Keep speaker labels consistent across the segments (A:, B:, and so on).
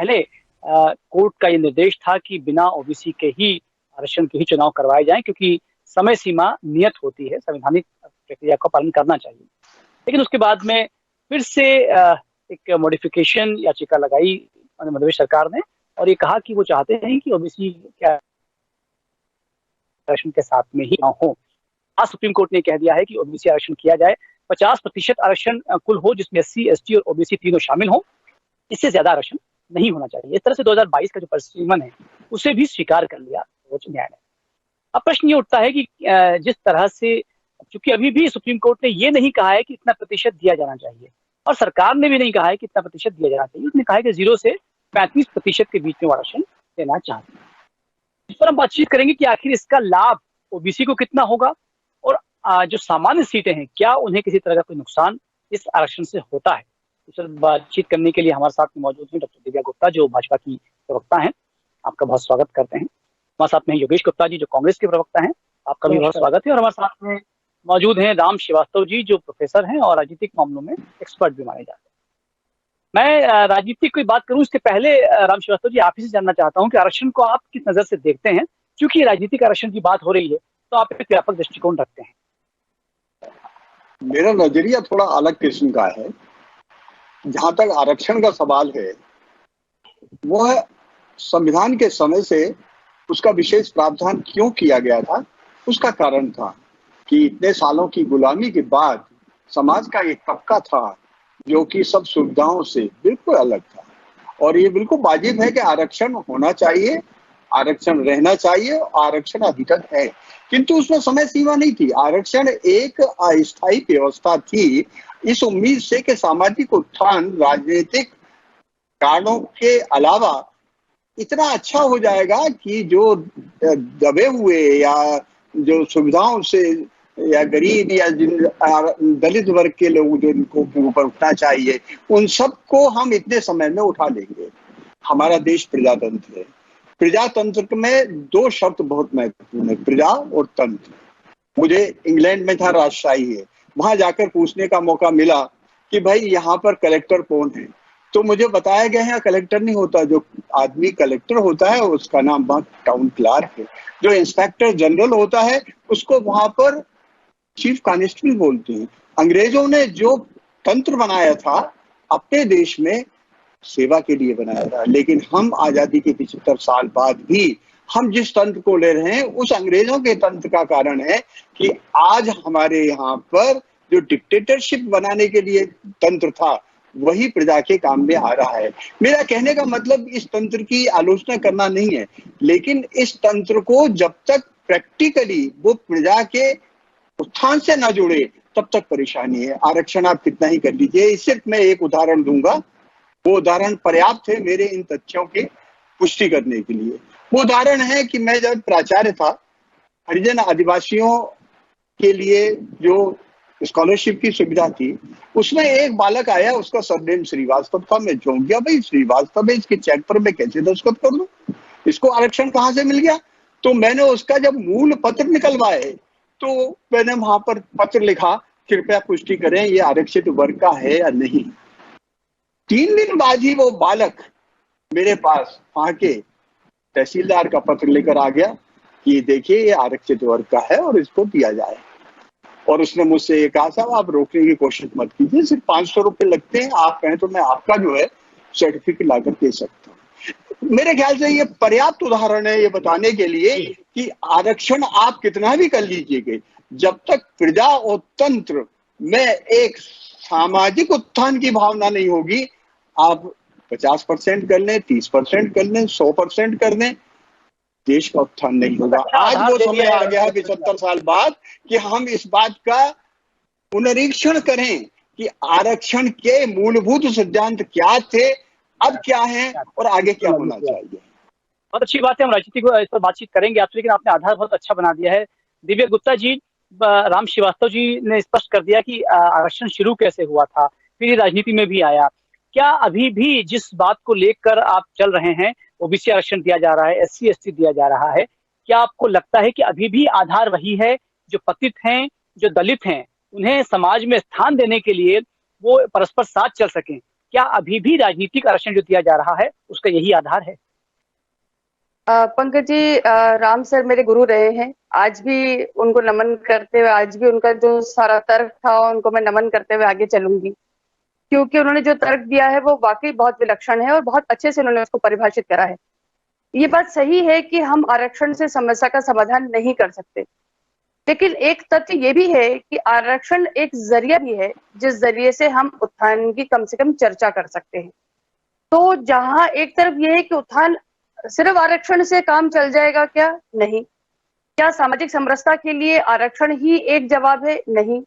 A: पहले कोर्ट का ये निर्देश था कि बिना ओबीसी के ही आरक्षण के ही चुनाव करवाए जाएं, क्योंकि समय सीमा नियत होती है, संवैधानिक प्रक्रिया का पालन करना चाहिए। लेकिन उसके बाद में फिर से एक मॉडिफिकेशन याचिका लगाई मध्य प्रदेश सरकार ने, और ये कहा कि वो चाहते हैं कि ओबीसी के आरक्षण के साथ में ही ना हो। आज सुप्रीम कोर्ट ने कह दिया है कि ओबीसी आरक्षण किया जाए, 50% आरक्षण कुल हो, जिसमें एससी, एसटी और ओबीसी तीनों शामिल हो। इससे ज्यादा आरक्षण नहीं होना चाहिए। इस तरह से 2022 का जो परिसीमन है उसे भी स्वीकार कर लिया सर्वोच्च न्यायालय। अब प्रश्न ये उठता है कि जिस तरह से, चूंकि अभी भी सुप्रीम कोर्ट ने ये नहीं कहा है कि इतना प्रतिशत दिया जाना चाहिए, और सरकार ने भी नहीं कहा है कि इतना प्रतिशत दिया जाना चाहिए। उसने कहा है कि 0 से 35% के बीच में आरक्षण देना चाहते हैं। इस पर हम बातचीत करेंगे कि आखिर इसका लाभ ओबीसी को कितना होगा, और जो सामान्य सीटें हैं क्या उन्हें किसी तरह का कोई नुकसान इस आरक्षण से होता है। इस पर बातचीत करने के लिए हमारे साथ में मौजूद हैं डॉक्टर दिव्या गुप्ता, जो भाजपा की प्रवक्ता हैं। आपका बहुत स्वागत करते हैं। हमारे साथ में योगेश गुप्ता जी, जो कांग्रेस के प्रवक्ता हैं। आपका भी बहुत स्वागत है। और हमारे साथ में मौजूद हैं राम श्रीवास्तव जी, जो प्रोफेसर हैं और राजनीतिक मामलों में एक्सपर्ट भी माने जाते हैं। मैं राजनीतिक की बात करूं इसके पहले राम श्रीवास्तव जी, आप ही से जानना चाहता हूं कि आरक्षण को आप किस नजर से देखते हैं, क्योंकि राजनीतिक आरक्षण की बात हो रही है, तो आप एक व्यापक दृष्टिकोण रखते हैं।
B: मेरा नजरिया थोड़ा अलग किस्म का है। जहां तक आरक्षण का सवाल है, वह संविधान के समय से उसका विशेष प्रावधान क्यों किया गया था, उसका कारण था कि इतने सालों की गुलामी के बाद समाज का एक तबका था जो कि सब सुविधाओं से बिल्कुल अलग था, और ये बिल्कुल वाजिब है कि आरक्षण होना चाहिए, आरक्षण रहना चाहिए, आरक्षण अधिकतर है। किंतु उसमें समय सीमा नहीं थी। आरक्षण एक अस्थायी व्यवस्था थी, इस उम्मीद से कि सामाजिक उत्थान राजनीतिक कारणों के अलावा इतना अच्छा हो जाएगा कि जो दबे हुए या जो सुविधाओं से या गरीब या दलित वर्ग के लोग जो इनको ऊपर उठना चाहिए, उन सबको हम इतने समय में उठा लेंगे। हमारा देश प्रजातंत्र है। प्रजातंत्र में दो शब्द बहुत महत्वपूर्ण है, प्रजा और तंत्र। मुझे इंग्लैंड में था, राजशाही है, वहां जाकर पूछने का मौका मिला कि भाई यहाँ पर कलेक्टर कौन है, तो मुझे बताया गया है कलेक्टर नहीं होता, जो आदमी कलेक्टर होता है उसका नाम वहां टाउन क्लार्क है, जो इंस्पेक्टर जनरल होता है उसको वहां पर चीफ कांस्टेबल बोलते हैं। अंग्रेजों ने जो तंत्र बनाया था अपने देश में सेवा के लिए बनाया था, लेकिन हम आजादी के 75 साल बाद भी हम जिस तंत्र को ले रहे हैं उस अंग्रेजों के तंत्र का कारण है कि आज हमारे यहाँ पर जो डिक्टेटरशिप बनाने के लिए तंत्र था वही प्रजा के काम में आ रहा है। मेरा कहने का मतलब इस तंत्र की आलोचना करना नहीं है, लेकिन इस तंत्र को जब तक प्रैक्टिकली वो प्रजा के उत्थान से ना जुड़े तब तक परेशानी है। आरक्षण आप कितना ही कर लीजिए। सिर्फ मैं एक उदाहरण दूंगा, वो उदाहरण पर्याप्त है मेरे इन तथ्यों की पुष्टि करने के लिए। वो उदाहरण है कि मैं जब प्राचार्य था, हरिजन आदिवासियों के लिए जो स्कॉलरशिप की सुविधा थी, उसमें एक बालक आया, उसका सरनेम श्रीवास्तव था। मैं चौंक गया, भाई श्रीवास्तव है, इसके चेक पर मैं कैसे दस्तखत कर दूं, इसको आरक्षण कहाँ से मिल गया। तो मैंने उसका जब मूल पत्र निकलवाए तो मैंने वहां पर पत्र लिखा, कृपया पुष्टि करें ये आरक्षित वर्ग का है या नहीं। 3 दिन बाद ही वो बालक मेरे पास आके तहसीलदार का पत्र लेकर आ गया कि देखिए ये आरक्षित वर्ग का है और इसको दिया जाए। और उसने मुझसे ये कहा, साहब आप रोकने की कोशिश मत कीजिए, सिर्फ 500 रुपए लगते हैं, आप कहें तो मैं आपका जो है सर्टिफिकेट लाकर दे सकता हूँ। मेरे ख्याल से ये पर्याप्त उदाहरण है ये बताने के लिए कि आरक्षण आप कितना भी कर लीजिएगा, जब तक प्रजा और तंत्र में एक सामाजिक उत्थान की भावना नहीं होगी, आप 50% कर लें, 30% कर लें, 100% कर लें, देश का उत्थान नहीं होगा। आज वो समय आ गया है 75 साल बाद कि हम इस बात का पुनरीक्षण करें कि आरक्षण के मूलभूत सिद्धांत क्या थे, अब क्या है और आगे क्या होना चाहिए।
A: बहुत अच्छी बात है, हम राजनीति को इस पर बातचीत करेंगे आपसे, लेकिन आपने आधार बहुत अच्छा बना दिया है। दिव्या गुप्ता जी, राम श्रीवास्तव जी ने स्पष्ट कर दिया कि आरक्षण शुरू कैसे हुआ था, फिर ये राजनीति में भी आया। क्या अभी भी जिस बात को लेकर आप चल रहे हैं, ओबीसी आरक्षण दिया जा रहा है, एससी एसटी दिया जा रहा है, क्या आपको लगता है कि अभी भी आधार वही है, जो पतित हैं, जो दलित हैं, उन्हें समाज में स्थान देने के लिए वो परस्पर साथ चल सकें? क्या अभी भी राजनीतिक आरक्षण जो दिया जा रहा है उसका यही आधार है?
C: पंकज जी, राम सर मेरे गुरु रहे हैं। आज भी उनको नमन करते हुए, आज भी उनका जो सारा तर्क था उनको मैं नमन करते हुए आगे चलूंगी, क्योंकि उन्होंने जो तर्क दिया है वो वाकई बहुत विलक्षण है और बहुत अच्छे से उन्होंने उसको परिभाषित करा है। ये बात सही है कि हम आरक्षण से समस्या का समाधान नहीं कर सकते, लेकिन एक तथ्य ये भी है कि आरक्षण एक जरिया भी है जिस जरिए से हम उत्थान की कम से कम चर्चा कर सकते हैं। तो जहां एक तरफ ये है कि उत्थान सिर्फ आरक्षण से काम चल जाएगा क्या? नहीं। क्या सामाजिक समरसता के लिए आरक्षण ही एक जवाब है? नहीं।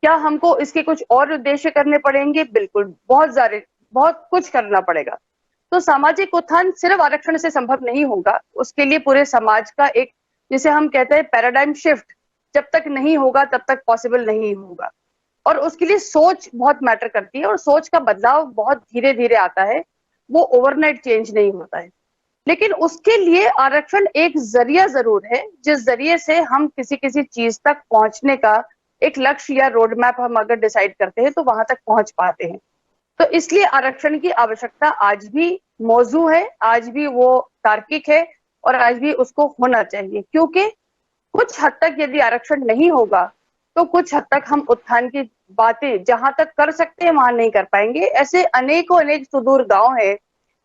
C: क्या हमको इसके कुछ और उद्देश्य करने पड़ेंगे? बिल्कुल, बहुत कुछ करना पड़ेगा। तो सामाजिक उत्थान सिर्फ आरक्षण से संभव नहीं होगा, उसके लिए पूरे समाज का एक, जिसे हम कहते हैं पैराडाइम शिफ्ट, जब तक नहीं होगा तब तक पॉसिबल नहीं होगा। और उसके लिए सोच बहुत मैटर करती है और सोच का बदलाव बहुत धीरे धीरे आता है, वो ओवरनाइट चेंज नहीं होता है। लेकिन उसके लिए आरक्षण एक जरिया जरूर है जिस जरिए से हम किसी किसी चीज तक पहुंचने का एक लक्ष्य या रोड मैप हम अगर डिसाइड करते हैं तो वहां तक पहुंच पाते हैं। तो इसलिए आरक्षण की आवश्यकता आज भी मौजू है, आज भी वो तार्किक है और आज भी उसको होना चाहिए, क्योंकि कुछ हद तक यदि आरक्षण नहीं होगा तो कुछ हद तक हम उत्थान की बातें जहां तक कर सकते हैं वहां नहीं कर पाएंगे। ऐसे अनेकों अनेक सुदूर गांव है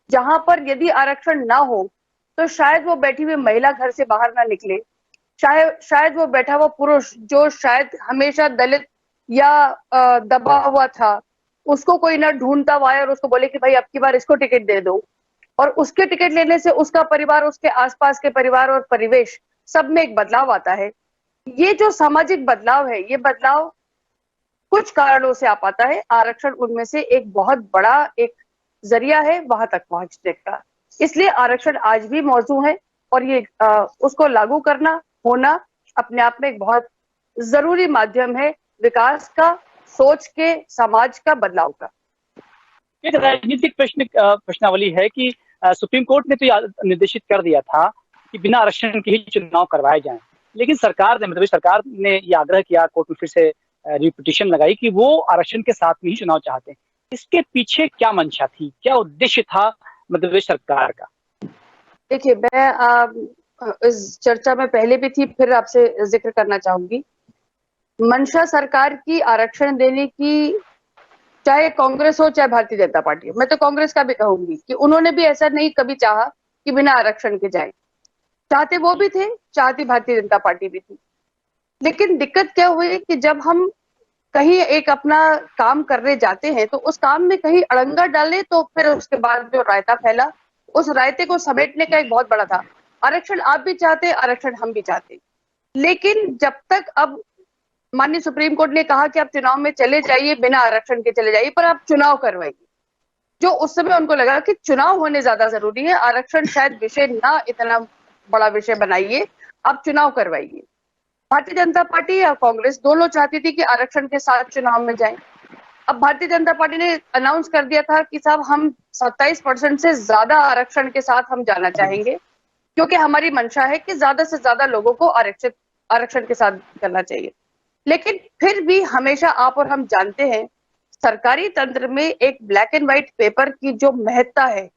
C: जहां पर यदि आरक्षण ना हो तो शायद वो बैठी हुई महिला घर से बाहर ना निकले, शायद वो बैठा हुआ पुरुष जो शायद हमेशा दलित या दबा हुआ था, उसको कोई ना ढूंढता हुआ और उसको बोले कि भाई अब की बार इसको टिकट दे दो, और उसके टिकट लेने से उसका परिवार, उसके आसपास के परिवार और परिवेश सब में एक बदलाव आता है। ये जो सामाजिक बदलाव है, ये बदलाव कुछ कारणों से आ पाता है। आरक्षण उनमें से एक बहुत बड़ा एक जरिया है वहां तक पहुंचने का। इसलिए आरक्षण आज भी मौजू है और ये उसको लागू करना, होना अपने आप में एक बहुत जरूरी माध्यम है विकास का, सोच के, समाज का, बदलाव का।
A: एक राजनीतिक प्रश्नावली है कि सुप्रीम कोर्ट ने तो निर्देशित कर दिया था कि बिना आरक्षण के ही चुनाव करवाए जाएं, लेकिन सरकार ने, मतलब सरकार ने ये आग्रह किया, कोर्ट में फिर से रिपिटिशन लगाई कि वो आरक्षण के साथ में ही चुनाव चाहते हैं। इसके पीछे क्या मंशा थी, क्या उद्देश्य था मध्य प्रदेश सरकार का?
C: देखिए, मैं इस चर्चा में पहले भी थी, फिर आपसे जिक्र करना चाहूंगी। मंशा सरकार की आरक्षण देने की, चाहे कांग्रेस हो चाहे भारतीय जनता पार्टी हो, मैं तो कांग्रेस का भी कहूंगी कि उन्होंने भी ऐसा नहीं कभी चाहा कि बिना आरक्षण के जाए। चाहते वो भी थे, चाहती भारतीय जनता पार्टी भी थी। लेकिन दिक्कत क्या हुई कि जब हम कहीं एक अपना काम करने जाते हैं तो उस काम में कहीं अड़ंगा डाले तो फिर उसके बाद जो रायता फैला, उस रायते को समेटने का एक बहुत बड़ा था। आरक्षण आप भी चाहते, आरक्षण हम भी चाहते, लेकिन जब तक अब माननीय सुप्रीम कोर्ट ने कहा कि आप चुनाव में चले जाइए, बिना आरक्षण के चले जाइए, पर आप चुनाव करवाइए, जो उस समय उनको लगा कि चुनाव होने ज्यादा जरूरी है, आरक्षण शायद विषय ना इतना बड़ा विषय बनाइए, आप चुनाव करवाइए। भारतीय जनता पार्टी या कांग्रेस दोनों चाहती थी कि आरक्षण के साथ चुनाव में जाए। अब भारतीय जनता पार्टी ने अनाउंस कर दिया था कि साहब हम 27% से ज्यादा आरक्षण के साथ हम जाना चाहेंगे, क्योंकि हमारी मंशा है कि ज्यादा से ज्यादा लोगों को आरक्षण के साथ करना चाहिए। लेकिन फिर भी हमेशा आप और हम जानते हैं, सरकारी तंत्र में एक ब्लैक एंड व्हाइट पेपर की जो महत्ता है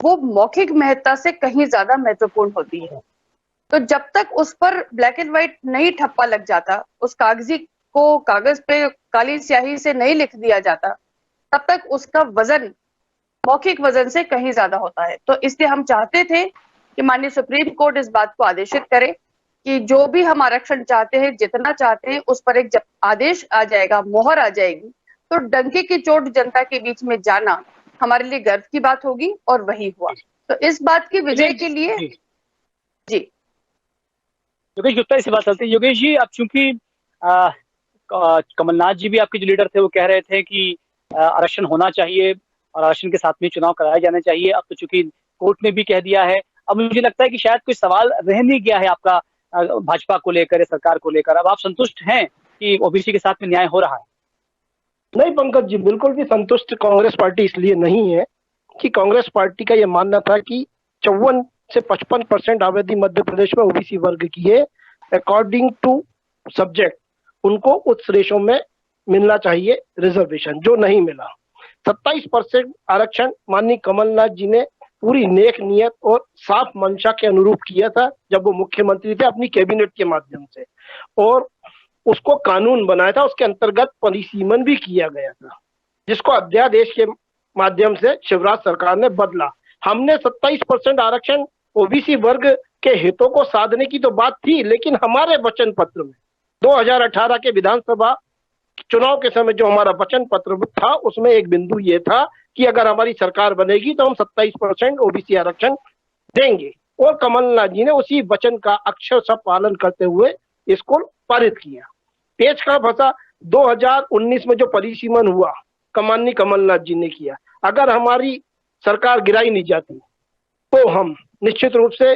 C: वो मौखिक महत्ता से कहीं ज्यादा महत्वपूर्ण होती है। तो जब तक उस पर ब्लैक एंड व्हाइट नहीं ठप्पा लग जाता, उस कागजी को कागज पे काली स्याही से नहीं लिख दिया जाता, तब तक उसका वजन मौखिक वजन से कहीं ज्यादा होता है। तो इसलिए हम चाहते थे कि माननीय सुप्रीम कोर्ट इस बात को आदेशित करे कि जो भी हम आरक्षण चाहते हैं, जितना चाहते हैं, उस पर एक जब आदेश आ जाएगा, मोहर आ जाएगी, तो डंके की चोट जनता के बीच में जाना हमारे लिए गर्व की बात होगी, और वही हुआ। तो इस बात की विजय के लिए जी
A: योगेश गुप्ता से बात चलती है। योगेश जी, अब चूंकि कमलनाथ जी भी आपके जो लीडर थे वो कह रहे थे कि आरक्षण होना चाहिए और आरक्षण के साथ में चुनाव कराए जाने चाहिए, अब तो चूंकि कोर्ट ने भी कह दिया है, अब मुझे लगता है कि शायद कोई सवाल रह नहीं गया है आपका भाजपा को लेकर, सरकार को लेकर। अब आप संतुष्ट हैं कि ओबीसी के साथ में न्याय हो रहा है?
D: नहीं पंकज जी, बिल्कुल भी संतुष्ट कांग्रेस पार्टी इसलिए नहीं है कि कांग्रेस पार्टी का यह मानना था कि 54 से 55% आबादी मध्य प्रदेश में ओबीसी वर्ग की है। अकॉर्डिंग टू सब्जेक्ट उनको उस रेशो में मिलना चाहिए रिजर्वेशन, जो नहीं मिला। 27% आरक्षण माननीय कमलनाथ जी ने पूरी नेक नियत और साफ मंशा के अनुरूप किया था जब वो मुख्यमंत्री थे, अपनी कैबिनेट के माध्यम से, और उसको कानून बनाया था। उसके अंतर्गत परिसीमन भी किया गया था, जिसको अध्यादेश के माध्यम से शिवराज सरकार ने बदला। हमने 27% आरक्षण ओबीसी वर्ग के हितों को साधने की तो बात थी, लेकिन हमारे वचन पत्र में 2018 के विधानसभा चुनाव के समय जो हमारा वचन पत्र था, उसमें एक बिंदु ये था कि अगर हमारी सरकार बनेगी तो हम 27% ओबीसी आरक्षण देंगे, और कमलनाथ जी ने उसी वचन का अक्षरशः पालन करते हुए इसको पारित किया। पेच का फंसा 2019 में जो परिसीमन हुआ, माननीय कमलनाथ जी ने किया। अगर हमारी सरकार गिराई नहीं जाती तो हम निश्चित रूप से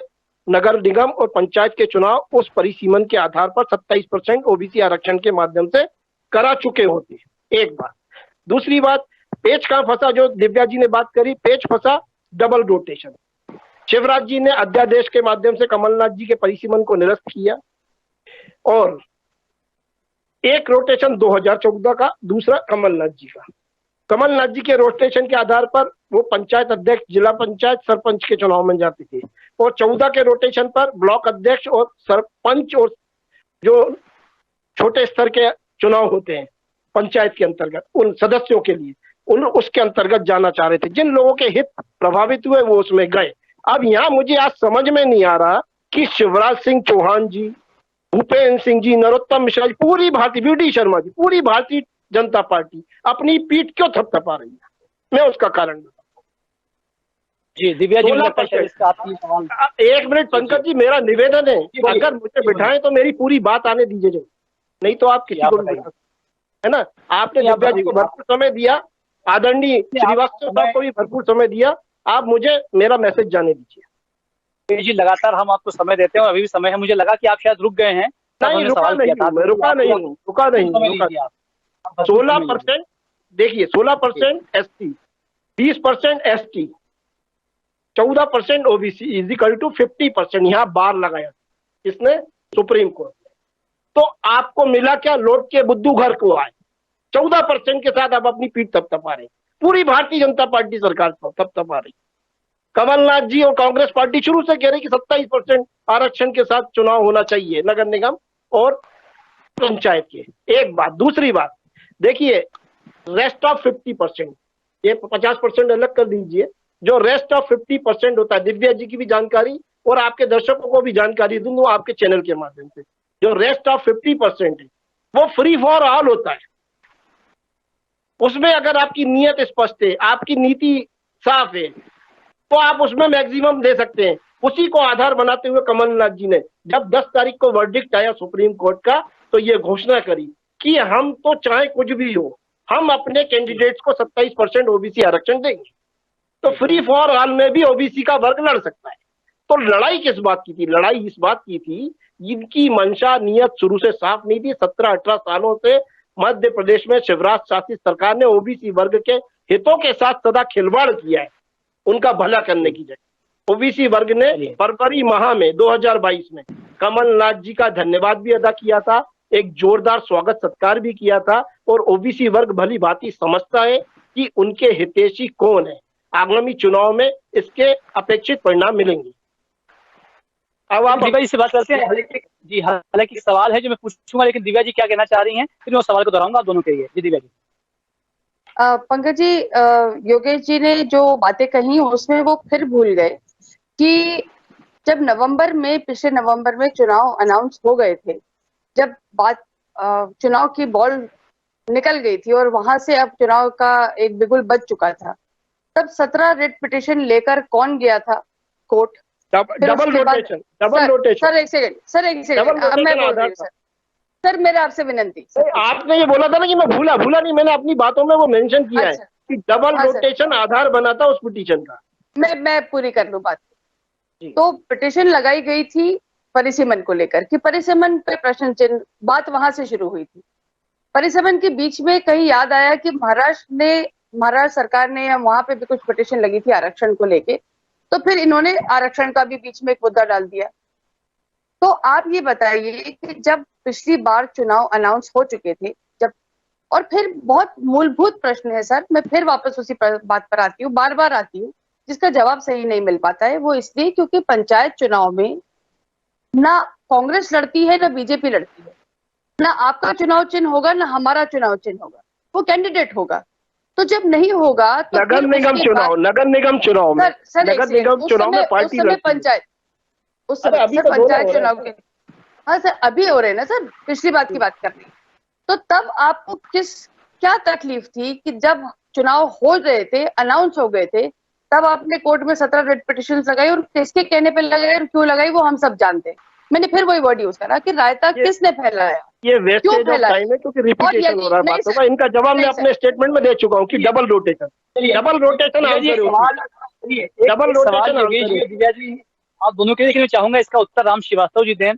D: नगर निगम और पंचायत के चुनाव उस परिसीमन के आधार पर 27% ओबीसी आरक्षण के माध्यम से करा चुके होते। एक बात। दूसरी बात, पेच कहां फंसा, जो दिव्या जी ने बात करी, पेच फंसा डबल रोटेशन। शिवराज जी ने अध्यादेश के माध्यम से कमलनाथ जी के परिसीमन को निरस्त किया, और एक रोटेशन 2014 का, दूसरा कमलनाथ जी का। कमलनाथ जी के रोटेशन के आधार पर वो पंचायत अध्यक्ष, जिला पंचायत, सरपंच के चुनाव में जाते थे, और 14 के रोटेशन पर ब्लॉक अध्यक्ष और सरपंच और जो छोटे स्तर के चुनाव होते हैं पंचायत के अंतर्गत, उन सदस्यों के लिए उसके अंतर्गत जाना चाह रहे थे। जिन लोगों के हित प्रभावित हुए वो उसमें गए। अब यहाँ मुझे आज समझ में नहीं आ रहा कि शिवराज सिंह चौहान जी, भूपेन्द्र सिंह जी, नरोत्तम मिश्रा जी, पूरी भारतीय, वीडी शर्मा जी, पूरी भारतीय जनता पार्टी अपनी पीठ क्यों थपथपा रही है? मैं उसका कारण बताता हूं।
A: जी दिव्या जी,
D: एक मिनट पंकज जी, मेरा निवेदन है, अगर मुझे बिठाएं तो मेरी पूरी बात आने दीजिए, नहीं तो आप किसी को भी बिठा, है ना। आपने दिव्या जी को भरपूर समय दिया, आदरणीय श्रीवास्तव साहब को भी भरपूर समय दिया, आप मुझे मेरा मैसेज जाने दीजिए।
A: जी लगातार हम आपको समय देते हैं और अभी भी समय है। मुझे लगा कि आप शायद रुक गए हैं।
D: नहीं, रुका नहीं। 16%, देखिए 16% SC, 20% ST, 14% OBC is equal to 50%। यहाँ बार लगाया इसने सुप्रीम कोर्ट ने। तो आपको मिला क्या? लौट के बुद्धू घर को आए। 14% के साथ आप अपनी पीठ थपथपा रहे। पूरी भारतीय जनता पार्टी सरकार थपथपा रही। कमलनाथ जी और कांग्रेस पार्टी शुरू से कह रही कि 27% आरक्षण के साथ चुनाव होना चाहिए नगर निगम और पंचायत के। एक बात। दूसरी बात, देखिए रेस्ट ऑफ 50%, ये 50% अलग कर दीजिए, जो रेस्ट ऑफ 50% होता है, दिव्या जी की भी जानकारी और आपके दर्शकों को भी जानकारी दूं आपके चैनल के माध्यम से, जो रेस्ट ऑफ 50% है वो फ्री फॉर ऑल होता है। उसमें अगर आपकी नीयत स्पष्ट है, आपकी नीति साफ है, तो आप उसमें मैक्सिमम दे सकते हैं। उसी को आधार बनाते हुए कमलनाथ जी ने जब 10 तारीख को वर्डिक्ट आया सुप्रीम कोर्ट का, तो ये घोषणा करी कि हम तो चाहे कुछ भी हो, हम अपने कैंडिडेट्स को 27% ओबीसी आरक्षण देंगे। तो फ्री फॉर ऑल में भी ओबीसी का वर्ग लड़ सकता है। तो लड़ाई किस बात की थी? लड़ाई इस बात की थी, इनकी मंशा नीयत शुरू से साफ नहीं थी। 17-18 सालों से मध्य प्रदेश में शिवराज शासित सरकार ने ओबीसी वर्ग के हितों के साथ सदा खिलवाड़ किया है, उनका भला करने की जगह। ओबीसी वर्ग ने फरवरी माह में 2022 में कमलनाथ जी का धन्यवाद भी अदा किया था, एक जोरदार स्वागत सत्कार भी किया था, और ओबीसी वर्ग भली भांति समझता है कि उनके हितैषी कौन है। आगामी चुनाव में इसके अपेक्षित परिणाम मिलेंगे। अब आप
A: दिव्या जी से बात करते हैं। जी हालांकि सवाल है जो मैं पूछूंगा, लेकिन दिव्या जी क्या कहना चाह रही हैं, फिर मैं उस सवाल को दोहराऊंगा आप दोनों के लिए। जी दिव्या जी।
C: पंकज जी, योगेश जी ने जो बातें कही उसमें वो फिर भूल गए कि जब नवंबर में, पिछले नवंबर में चुनाव अनाउंस हो गए थे, जब बात चुनाव की बॉल निकल गई थी और वहां से अब चुनाव का एक बिगुल बज चुका था, तब 17 रिट पिटिशन लेकर कौन गया था कोर्ट?
D: Double rotation.
C: सर एक सेकंड मैं बोल रही हूँ सर, मेरा आपसे विनंती।
D: आपने ये बोला था ना कि मैं भूला नहीं, मैंने अपनी बातों में वो मेंशन किया है कि डबल रोटेशन आधार बना था उस पिटीशन का।
C: मैं पूरी कर लूं बात। तो पिटीशन लगाई गई थी परिसीमन को लेकर कि परिसीमन पे प्रश्न चिन्ह, बात वहां से शुरू हुई थी। परिसीमन के बीच में कहीं याद आया कि महाराष्ट्र सरकार ने, या वहां पे भी कुछ पिटीशन लगी थी आरक्षण को लेके, तो फिर इन्होंने आरक्षण का भी बीच में एक मुद्दा डाल दिया। तो आप ये बताइए कि जब पिछली बार चुनाव अनाउंस हो चुके थे, जब और फिर बहुत मूलभूत प्रश्न है सर, मैं फिर वापस उसी बात पर आती हूँ, बार बार आती हूँ, जिसका जवाब सही नहीं मिल पाता है। वो इसलिए क्योंकि पंचायत चुनाव में ना कांग्रेस लड़ती है ना बीजेपी लड़ती है, ना आपका चुनाव चिन्ह होगा ना हमारा चुनाव चिन्ह होगा, वो कैंडिडेट होगा। तो जब नहीं होगा तो
D: नगर
C: फिर
D: निगम
C: उसके
D: चुनाव,
C: बाद
D: नगर निगम चुनाव में,
C: सर एक
D: नगर
C: सेकंड,
D: निगम चुनाव में
C: उस
D: पार्टी
C: समय
D: लड़ती है।
C: पंचायत, उस
D: अरे
C: समय
D: अभी
C: सर
D: तो दोनों
C: पंचायत
D: हो रहे
C: चुनाव के, हाँ सर अभी हो रहे हैं ना सर, पिछली बात की बात कर रही हूँ। तो तब आपको क्या तकलीफ थी कि जब चुनाव हो रहे थे, अनाउंस हो गए थे, तब आपने कोर्ट में 17 रेड पिटिशन लगाई, और किसके कहने पे लगाई और क्यों लगाई वो हम सब जानते हैं। मैंने फिर वही वर्ड यूज करा कि रायता
D: ये
C: किसने फैलाया,
D: ये
C: क्यों
D: वेस्टेज ऑफ
C: फैलाया।
D: टाइम है, क्योंकि
C: और
D: रिपीटेशन हो
C: यदि
D: रहा है
C: नहीं
D: बातों
C: सर,
D: का। इनका जवाब मैं
C: नहीं सर,
D: अपने स्टेटमेंट में दे चुका हूँ कि double rotation, double rotation
A: Divya ji
D: answer
A: एक
D: है उसमें,
A: सवाल, एक
D: डबल
A: एक सवाल
D: रोटेशन
A: योगेश
D: आंसर है।
A: जी और दिव्या जी आप दोनों के लिए, लेकिन मैं चाहूंगा इसका उत्तर राम श्रीवास्तव जी दें।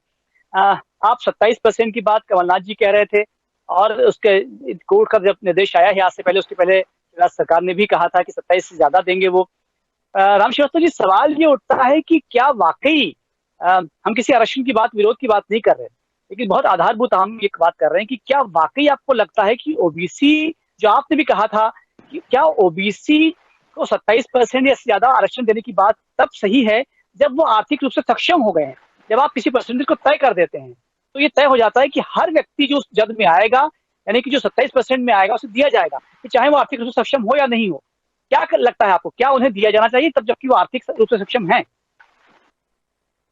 A: आप 27% की बात कमलनाथ जी कह रहे थे, और उसके कोर्ट का जब निर्देश आया है आज से पहले, उसके पहले राज्य सरकार ने भी कहा था कि 27 से ज्यादा देंगे वो। राम श्रीवास्तव जी, सवाल ये उठता है कि क्या वाकई हम किसी आरक्षण की बात, विरोध की बात नहीं कर रहे, लेकिन बहुत आधारभूत हम एक बात कर रहे हैं कि क्या वाकई आपको लगता है कि ओबीसी, जो आपने भी कहा था कि क्या ओबीसी को 27% या ज्यादा आरक्षण देने की बात तब सही है जब वो आर्थिक रूप से सक्षम हो गए हैं। जब आप किसी परसेंटेज को तय कर देते हैं तो ये तय हो जाता है कि हर व्यक्ति जो उस जद में आएगा, यानी कि जो 27% में आएगा उसे दिया जाएगा, कि चाहे वो आर्थिक रूप से सक्षम हो या नहीं हो। क्या लगता है आपको, क्या उन्हें दिया जाना चाहिए तब जबकि वो आर्थिक रूप से सक्षम है?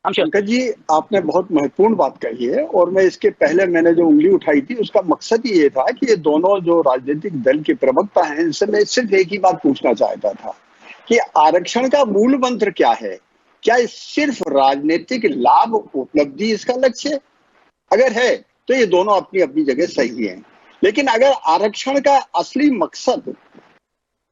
B: पंकज जी, आपने बहुत महत्वपूर्ण बात कही है, और मैं इसके पहले मैंने जो उंगली उठाई थी उसका मकसद ही ये था कि ये दोनों जो राजनीतिक दल के प्रवक्ता हैं, इनसे मैं सिर्फ एक ही बात पूछना चाहता था कि आरक्षण का मूल मंत्र क्या है? क्या सिर्फ राजनीतिक लाभ उपलब्धि इसका लक्ष्य है? अगर है तो ये दोनों अपनी अपनी जगह सही हैं, लेकिन अगर आरक्षण का असली मकसद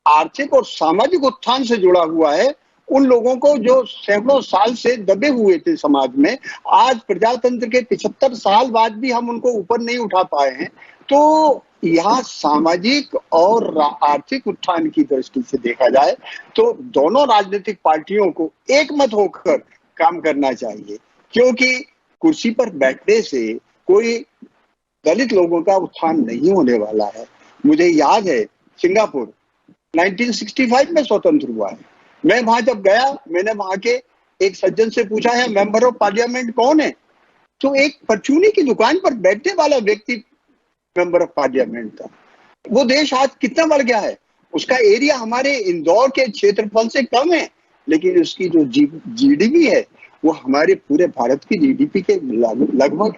B: आर्थिक और सामाजिक उत्थान से जुड़ा हुआ है, उन लोगों को जो सैकड़ों साल से दबे हुए थे समाज में, आज प्रजातंत्र के 75 साल बाद भी हम उनको ऊपर नहीं उठा पाए हैं, तो यहाँ सामाजिक और आर्थिक उत्थान की दृष्टि से देखा जाए तो दोनों राजनीतिक पार्टियों को एक मत होकर काम करना चाहिए, क्योंकि कुर्सी पर बैठने से कोई दलित लोगों का उत्थान नहीं होने वाला है। मुझे याद है सिंगापुर 1965 में स्वतंत्र हुआ है। मैं वहां जब गया, मैंने वहां के एक सज्जन से पूछा है मेंबर ऑफ पार्लियामेंट कौन है, तो एक परचूनी की दुकान पर बैठने वाला व्यक्ति मेंबर ऑफ पार्लियामेंट था। वो देश आज कितना बढ़ गया है, उसका एरिया हमारे इंदौर के क्षेत्रफल से कम है, लेकिन उसकी जो जीडीपी है वो हमारे पूरे भारत की जीडीपी के लगभग।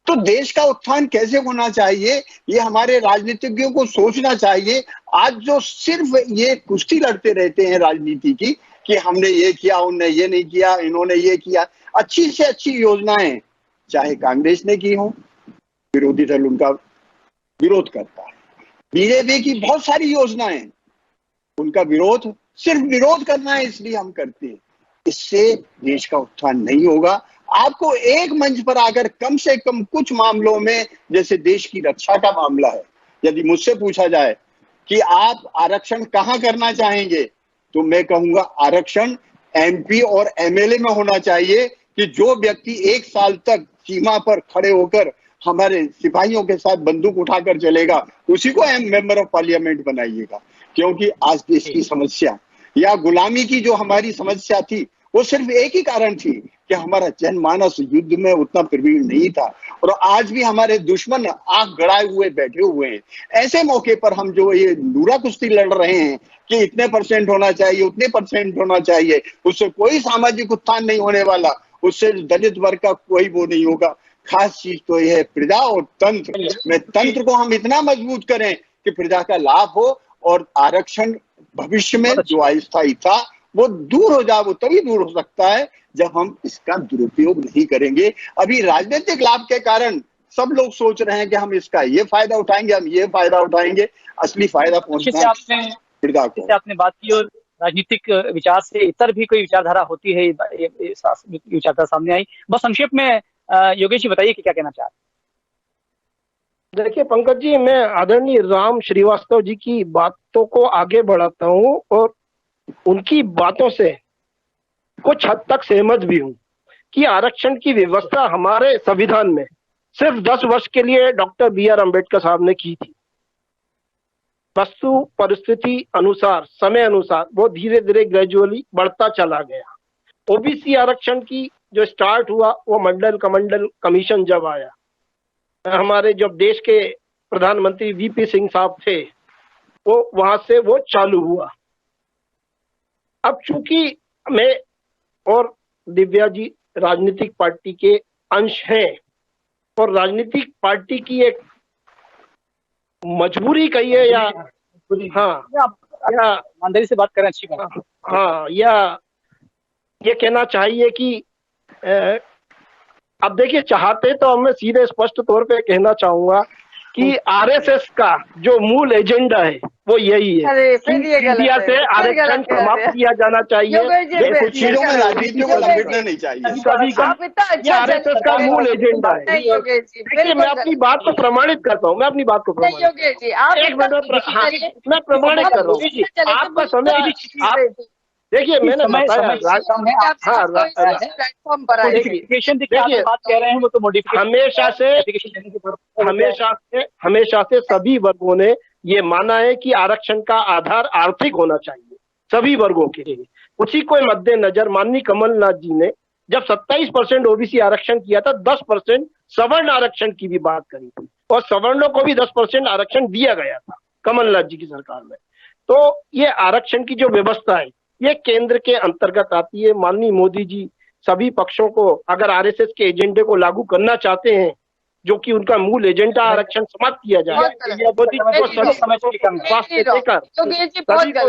B: तो देश का उत्थान कैसे होना चाहिए ये हमारे राजनीतिज्ञों को सोचना चाहिए। आज जो सिर्फ ये कुश्ती लड़ते रहते हैं राजनीति की कि हमने ये किया, उनने ये नहीं किया, इन्होंने ये किया, अच्छी से अच्छी योजनाएं चाहे कांग्रेस ने की हो, विरोधी दल उनका विरोध करता है। बीजेपी की बहुत सारी योजनाएं, उनका विरोध सिर्फ विरोध करना है इसलिए हम करते हैं। इससे देश का उत्थान नहीं होगा। आपको एक मंच पर आकर कम से कम कुछ मामलों में, जैसे देश की रक्षा का मामला है, यदि मुझसे पूछा जाए कि आप आरक्षण कहां करना चाहेंगे, तो मैं कहूंगा आरक्षण एमपी और एमएलए में होना चाहिए, कि जो व्यक्ति 1 साल तक सीमा पर खड़े होकर हमारे सिपाहियों के साथ बंदूक उठाकर चलेगा, उसी को मेंबर ऑफ पार्लियामेंट बनाइएगा। क्योंकि आज देश की समस्या या गुलामी की जो हमारी समस्या थी, वो सिर्फ एक ही कारण थी कि हमारा जनमानस युद्ध में उतना प्रवीण नहीं था, और आज भी हमारे दुश्मन आंख गड़ाए हुए बैठे हुए हैं। ऐसे मौके पर हम जो ये लूरा कुश्ती लड़ रहे हैं कि इतने परसेंट होना चाहिए, उतने परसेंट होना चाहिए, उससे कोई सामाजिक उत्थान नहीं होने वाला, उससे दलित वर्ग का कोई वो नहीं होगा। खास चीज तो यह है प्रजा और तंत्र में, तंत्र को हम इतना मजबूत करें कि प्रजा का लाभ हो, और आरक्षण भविष्य में जो अस्थायी था वो दूर हो जाए। वो तभी दूर हो सकता है जब हम इसका दुरुपयोग नहीं करेंगे। अभी राजनीतिक लाभ के कारण सब लोग सोच रहे हैं कि हम इसका ये फायदा उठाएंगे, हम ये फायदा उठाएंगे, असली फायदा पहुंचना प्रजा को।
A: आपने बात की, और राजनीतिक विचार से इतर भी कोई विचारधारा होती है, विचारधारा सामने आई। बस संक्षेप में योगेश जी बताइए कि क्या कहना चाह रहे हैं।
D: देखिए पंकज जी, मैं आदरणीय राम श्रीवास्तव जी की बातों को आगे बढ़ाता हूं, और उनकी बातों से कुछ हद तक सहमत भी हूं कि आरक्षण की व्यवस्था हमारे संविधान में सिर्फ 10 वर्ष के लिए डॉक्टर बी आर अम्बेडकर साहब ने की थी। वस्तु परिस्थिति अनुसार, समय अनुसार वो धीरे धीरे ग्रेजुअली बढ़ता चला गया। ओबीसी आरक्षण की जो स्टार्ट हुआ वो मंडल कमंडल कमीशन जब आया, हमारे जब देश के प्रधानमंत्री वीपी सिंह साहब थे, वो वहां से वो चालू हुआ। अब चूंकि मैं और दिव्या जी राजनीतिक पार्टी के अंश हैं और राजनीतिक पार्टी की एक मजबूरी कहिए या हाँ या
A: ईमानदारी से बात करें, अच्छी बात।
D: हाँ, या ये कहना चाहिए कि अब देखिए, चाहते तो मैं सीधे स्पष्ट तौर पे कहना चाहूंगा कि आरएसएस का जो मूल एजेंडा है वो यही है कि इंडिया से आरक्षण समाप्त किया जाना चाहिए।
B: कुछ चीजों में राजनीति को लपेटना नहीं चाहिए।
D: सभी का आरएसएस का मूल एजेंडा है। देखिए, मैं अपनी बात को प्रमाणित करता हूँ, मैं अपनी बात को प्रमाणित, एक मिनट, मैं प्रमाणित कर रहा हूँ। आपका समय, देखिए मैंने हमेशा से सभी वर्गों ने ये माना है कि आरक्षण का आधार आर्थिक होना चाहिए सभी वर्गों के लिए। उसी को मद्देनजर माननीय कमलनाथ जी ने जब 27% ओबीसी आरक्षण किया था, 10% सवर्ण आरक्षण की भी बात करी थी और सवर्णों को भी 10% आरक्षण दिया गया था कमलनाथ जी की सरकार में। तो ये आरक्षण की जो व्यवस्था है ये केंद्र के अंतर्गत आती है। माननीय मोदी जी सभी पक्षों को, अगर आरएसएस के एजेंडे को लागू करना चाहते हैं, जो कि उनका मूल एजेंडा आरक्षण समाप्त किया जाए, मोदी जी को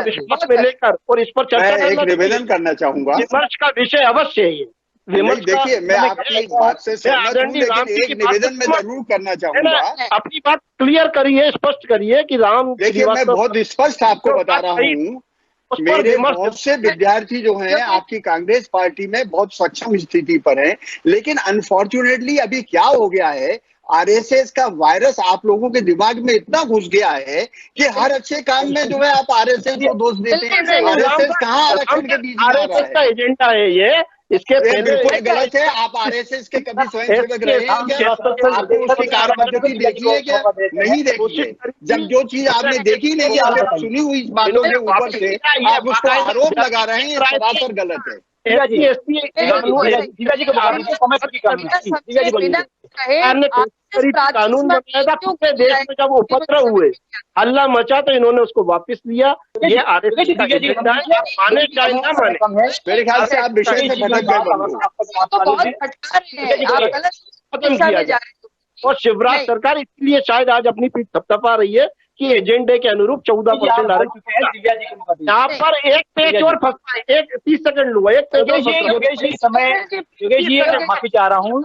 D: विश्वास में लेकर और इस पर चर्चा
B: एक निवेदन करना चाहूंगा।
D: विमर्श का विषय अवश्य है ये।
B: देखिए, मैं आपकी बात से सहमत हूं, लेकिन एक निवेदन में जरूर करना चाहूंगा।
D: अपनी बात क्लियर करिए, स्पष्ट करिए कि राम।
B: देखिए, मैं बहुत स्पष्ट आपको बता रहा हूँ, मेरे बहुत से विद्यार्थी जो हैं आपकी कांग्रेस पार्टी में बहुत सक्षम स्थिति पर हैं, लेकिन अनफॉर्चुनेटली अभी क्या हो गया है, आरएसएस का वायरस आप लोगों के दिमाग में इतना घुस गया है कि हर अच्छे काम में जो है आप आरएसएस को दोष देते हैं। आरएसएस कहाँ आरक्षण के बीच में आ रहा है?
D: आरएसएस का एजेंडा है ये, इसके
B: बिल्कुल गलत है। आप आरएसएस के कभी स्वयंसेवक रहे हैं क्या? आपको उसकी कार्यपद्धति देखी है क्या? नहीं देखी है। जब जो चीज आपने देखी नहीं, आपने सुनी हुई बातों के ऊपर से आप उसको आरोप लगा रहे हैं, ये सरासर गलत है।
D: कानून बनाया था पूरे देश में, जब उपद्रव हुए, हल्ला मचा तो इन्होंने उसको वापस लिया। ये आरएसएस का एजेंडा है, माने चाहे ना माने।
B: मेरे ख्याल से आप विषय से भटक गए।
D: और शिवराज सरकार इसलिए शायद आज अपनी पीठ थपथपा रही है कि एजेंडे के अनुरूप 14% आरक्षण। यहाँ पर एक पेज और फंसा है, एक 30 सेकंड लूंगा, एक पेज
A: माफी चाह रहा हूँ,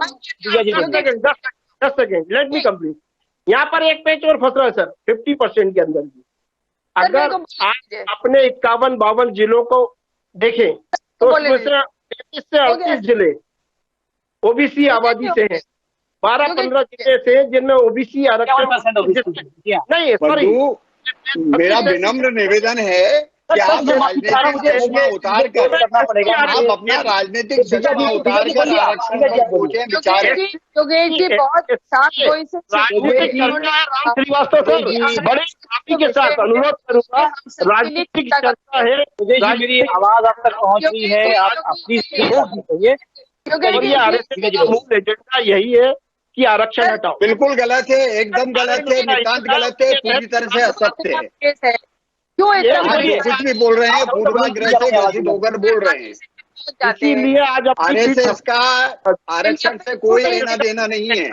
D: 10 सेकंड, लेट मी कंप्लीट। यहाँ पर एक पेज और फंस रहा है सर, 50% के अंदर भी। अगर आप अपने 51-52 जिलों को देखें तो उसमें से 33 से 38 जिले ओबीसी आबादी से हैं, 12-15 जिले से जिनमें ओबीसी आरक्षण नहीं। सॉरी,
B: मेरा विनम्र निवेदन है कि आप राजनीतिक चश्मा उतार कर, आप अपना राजनीतिक चश्मा उतार कर आरक्षण पर सोचें, विचारें।
C: योगेश जी बहुत शांत कोई से
D: राम श्रीवास्तव सर, बड़े पार्टी के साथ अनुरोध करूंगा, राजनीतिक चर्चा है।
A: मेरी आवाज आप तक पहुंच रही है, आप प्लीज
D: और ये आरएसएस का मूल एजेंडा यही है कि आरक्षण हटाओ।
B: बिल्कुल गलत है, एकदम गलत है, नितांत गलत है, पूरी तरह से असत्य है।
C: क्यों
B: कुछ भी बोल रहे हैं, पूर्वाग्रह से ग्रसित होकर बोल रहे हैं।
D: इसीलिए आज
B: आरएसएस का आरक्षण से कोई लेना देना नहीं है।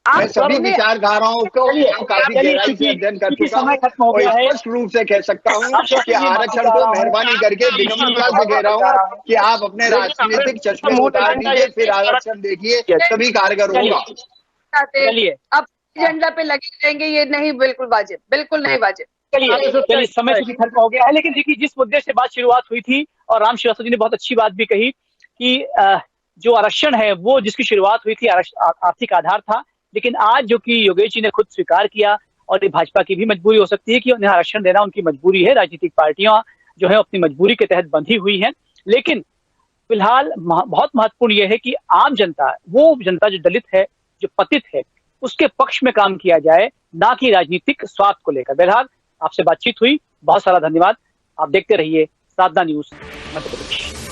B: मैं सभी विचारधाराओं को काफी गहराई से अध्ययन कर चुका हूँ और स्पष्ट रूप से कह सकता हूँ कि आरक्षण को मेहरबानी करके विनम्रता से कह रहा हूँ कि आप अपने राजनीतिक चश्मे उतार दीजिए, फिर आरक्षण देखिए, तभी कारगर होगा।
A: चलिए,
C: अब एजेंडा पे लगे रहेंगे, ये नहीं, बिल्कुल वाजिब, बिल्कुल नहीं वाजिब।
A: चलिए, समय से भी खत्म हो गया है, लेकिन देखिए जिस मुद्दे से बात शुरुआत हुई थी और राम श्रीवास्तव जी ने बहुत अच्छी बात भी कही कि जो आरक्षण है वो जिसकी शुरुआत हुई थी आर्थिक आधार था, लेकिन आज जो कि योगेश जी ने खुद स्वीकार किया और ये भाजपा की भी मजबूरी हो सकती है कि उन्हें आरक्षण देना उनकी मजबूरी है। राजनीतिक पार्टियां जो है अपनी मजबूरी के तहत बंधी हुई हैं, लेकिन फिलहाल बहुत महत्वपूर्ण यह है कि आम जनता, वो जनता जो दलित है, जो पतित है, उसके पक्ष में काम किया जाए, ना कि राजनीतिक स्वार्थ को लेकर। बहरहाल आपसे बातचीत हुई, बहुत सारा धन्यवाद। आप देखते रहिए साधना न्यूज मध्य प्रदेश।